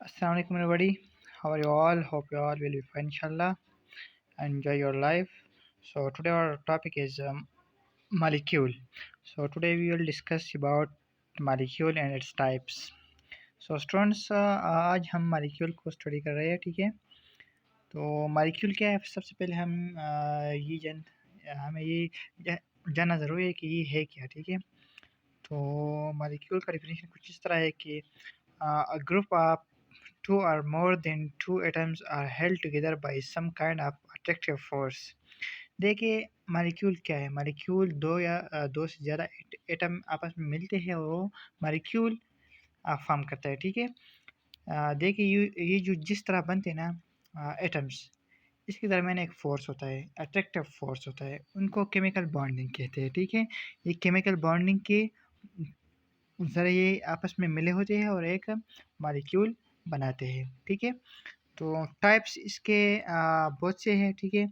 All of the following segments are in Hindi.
Assalamu alaikum everybody. How are you all? Hope you all will be fine inshallah and enjoy your life. So today our topic is molecule. So today we will discuss about molecule and its types. So students आज हम molecule को study कर रहे हैं, ठीक है। तो molecule क्या है, सबसे पहले हम हमें ये जानना ज़रूरी है कि ये है क्या, ठीक है। तो molecule का definition कुछ इस तरह है कि a group of two or more than two atoms are held together by some kind of attractive force। देखिए मॉलिक्यूल क्या है। मॉलिक्यूल दो या दो से ज़्यादा एटम आपस में मिलते हैं और वो मॉलिक्यूल फॉर्म करता है, ठीक है। देखिए ये जो जिस तरह बनते हैं ना एटम्स, इसके दरमियान एक फ़ोर्स होता है, अट्रैक्टिव फ़ोर्स होता है, उनको केमिकल बॉन्डिंग कहते हैं, ठीक है। ये केमिकल बॉन्डिंग के ज़रिए आपस में मिले होते हैं और एक मॉलिक्यूल बनाते हैं, ठीक है। तो टाइप्स इसके बहुत से हैं, ठीक है।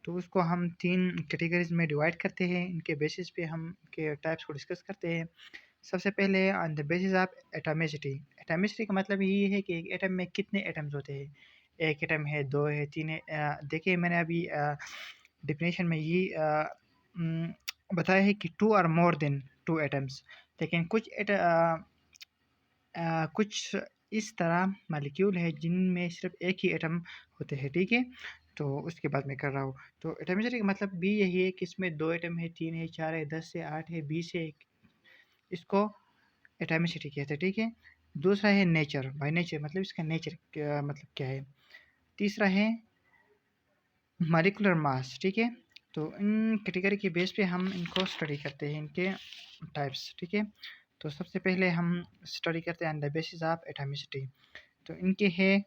तो उसको हम 3 कैटेगरीज़ में डिवाइड करते हैं, इनके बेसिस पे हम के टाइप्स को डिस्कस करते हैं। सबसे पहले on the basis of atomicity. Atomicity का मतलब ये है कि एक एटम में कितने एटम्स होते हैं। 1 एटम है, 2 है, 3 है। देखिए मैंने अभी डेफिनेशन में ये बताया है कि 2 और मोर देन 2 एटम्स। लेकिन कुछ इस तरह मॉलिक्यूल है जिनमें सिर्फ एक ही एटम होते हैं, ठीक है। तो उसके बाद मैं कर रहा हूँ। तो एटॉमिसिटी का मतलब भी यही है कि इसमें 2 एटम है, 3 है, 4 है, 10 है, 8 है, 20 है, इसको एटॉमिसिटी कहते हैं, ठीक है। दूसरा है नेचर, बाय नेचर मतलब इसका नेचर मतलब क्या है। तीसरा है मॉलिक्यूलर मास, ठीक है। तो इन कैटेगरी के बेस पे हम इनको स्टडी करते हैं, इनके टाइप्स, ठीक है। तो सबसे पहले हम स्टडी करते हैं on the basis of atomicity. तो इनके है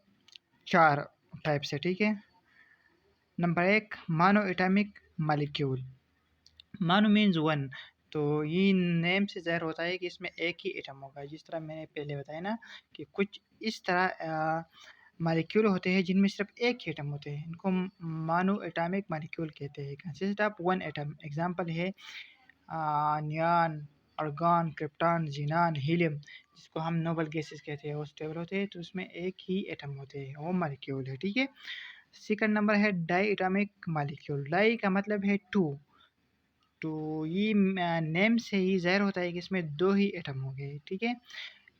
4 टाइप्स है, ठीक है। Number 1 mono atomic molecule. Mono means 1। तो ये नेम से ज़ाहिर होता है कि इसमें एक ही एटम होगा, जिस तरह मैंने पहले बताया ना कि कुछ इस तरह मॉलिक्यूल होते हैं जिनमें सिर्फ एक ही एटम होते हैं, इनको मोनो एटॉमिक मॉलिक्यूल कहते हैं। Consist of 1 atom. एग्जांपल है neon, argon, krypton, xenon, helium, जिसको हम नोबल गैसेस कहते हैं, वो स्टेबल होते हैं, तो उसमें एक ही एटम होते हैं, वो मॉलिक्यूल है, ठीक है। सेकंड नंबर है डाई एटॉमिक मॉलिक्यूल। डाई का मतलब है 2। तो ये नेम से ही ज़ाहिर होता है कि इसमें 2 ही एटम होंगे, ठीक है।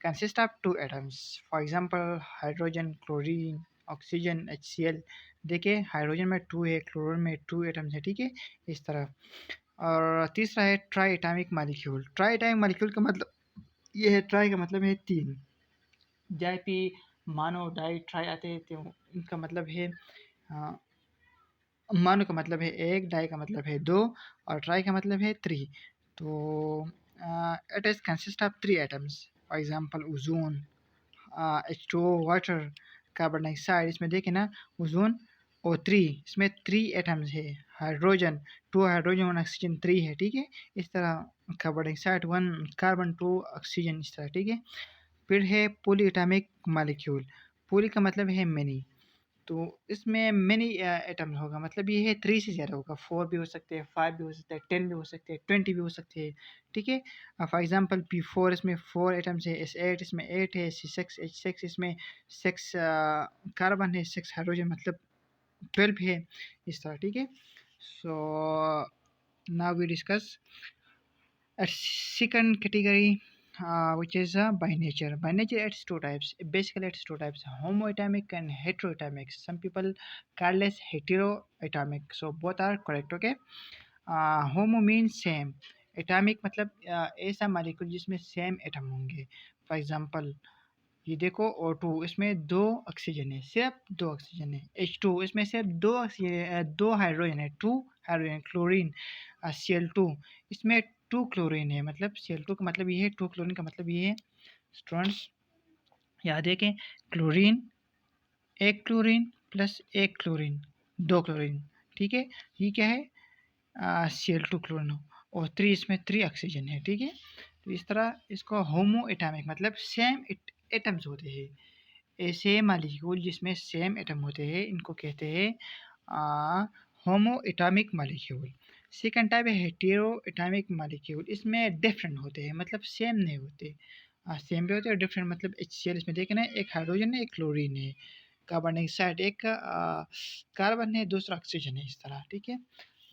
Consist of 2 atoms. For example hydrogen, chlorine, oxygen, HCl। देखिए हाइड्रोजन में 2 है, क्लोरीन में 2 एटम्स है, ठीक है, इस तरह। और तीसरा है try atomic molecule. Try atomic molecule का मतलब ये है, ट्राई का मतलब है 3। जहाँ पे मानो डाई ट्राई आते हैं तो इनका मतलब है मोनो का मतलब है 1, डाई का मतलब है 2 और ट्राई का मतलब है 3। तो it is consist of 3 atoms. For example ozone, H2O, water, carbon dioxide. इसमें देखें ना ओजोन O3, इसमें 3 एटम्स है। हाइड्रोजन 2 हाइड्रोजन 1 ऑक्सीजन 3 है, ठीक है। इस तरह कार्बन डाइऑक्साइड 1 कार्बन 2 ऑक्सीजन, इस तरह, ठीक है। फिर है पॉली एटॉमिक मॉलिक्यूल। पॉली का मतलब है मैनी। तो इसमें मैनी एटम्स होगा, मतलब ये है 3 से ज़्यादा होगा। 4 भी हो सकते हैं, 5 भी हो सकते हैं, 10 भी हो सकते हैं, 20 भी हो सकते हैं, ठीक है। फॉर एग्जांपल P4, इसमें 4 एटम्स है। S8 इसमें 8 है। C6H6 इसमें 6 कार्बन है, 6 हाइड्रोजन मतलब 12 है, इस तरह, ठीक है। So now we discuss second category, which is by nature. By nature, it's 2 types. Basically, it's 2 types: homoatomic and heteroatomic. Some people call this heteroatomic. So both are correct. Okay. Homo mean same. Atomic मतलब ऐसा मॉलिक्यूल जिसमें सेम एटम होंगे। फॉर एग्जांपल ये देखो O2, इसमें 2 ऑक्सीजन है, सिर्फ 2 ऑक्सीजन है। H2 इसमें सिर्फ 2 ऑक्सीजन 2 हाइड्रोजन है, 2 हाइड्रोजन। क्लोरीन Cl2 इसमें 2 क्लोरीन है, मतलब Cl2 का मतलब ये है, 2 क्लोरीन का मतलब ये है। स्टूडेंट्स याद है कि chlorine, 1 chlorine plus 1 chlorine, 2 chlorine, ठीक है। ये क्या है Cl2 क्लोरीन, और 3 इसमें 3 ऑक्सीजन है, ठीक है। तो इस तरह इसको होमो एटॉमिक मतलब सेम एटम्स होते हैं। ऐसे मॉलिक्यूल जिसमें सेम एटम होते हैं इनको कहते हैं होमो एटॉमिक मॉलिक्यूल। सेकंड टाइप है हेटेरो एटॉमिक मॉलिक्यूल। इसमें डिफरेंट होते हैं, मतलब सेम नहीं होते। सेम भी होते हैं, डिफरेंट मतलब HCl इसमें देखना है, एक हाइड्रोजन है एक क्लोरीन है, कार्बन डाइऑक्साइड एक कार्बन है दूसरा ऑक्सीजन है, इस तरह, ठीक है।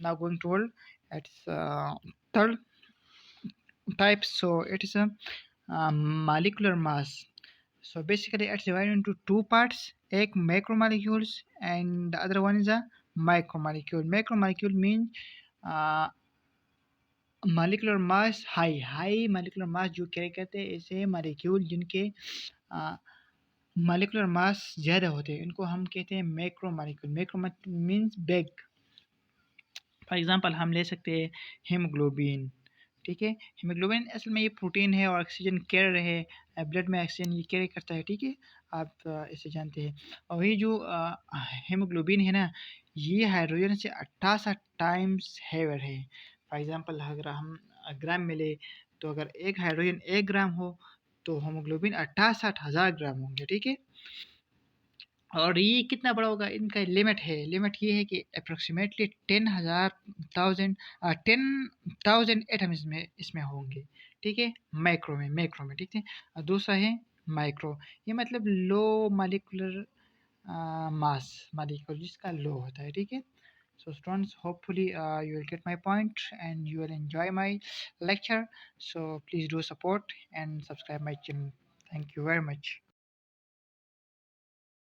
Now going toward it's third type, so it is a molecular mass. So basically it's divided into two parts, एक macromolecules and the other one is a micromolecule. Macromolecule means uh, molecular mass high molecular mass जो क्या कहते हैं, ऐसे molecule जिनके molecular mass ज़्यादा होते हैं इनको हम कहते हैं macromolecule. Macromolecule means big. For example हम ले सकते हैं हीमोग्लोबिन, ठीक है। हीमोग्लोबिन असल में ये प्रोटीन है और ऑक्सीजन कैरियर है, ब्लड में ऑक्सीजन ये कैरी करता है, ठीक है। आप इसे जानते हैं। और ये जो हीमोग्लोबिन है ना, ये हाइड्रोजन से 88 टाइम्स हैवियर है। फॉर एग्जांपल अगर हम ग्राम में ले, तो अगर एक हाइड्रोजन 1 ग्राम हो तो हीमोग्लोबिन 68,000 ग्राम होंगे, ठीक है। और ये कितना बड़ा होगा, इनका लिमिट है, लिमिट ये है कि अप्रोक्सीमेटली 10,000 एटम इसमें इसमें होंगे, ठीक है। मैक्रो में, ठीक है। और दूसरा है माइक्रो, ये मतलब लो मालिकुलर मास, मालिक्यूल जिसका लो होता है, ठीक है। So students, hopefully you will get my point and you will enjoy my lecture. So please do support and subscribe my channel. Thank you very much.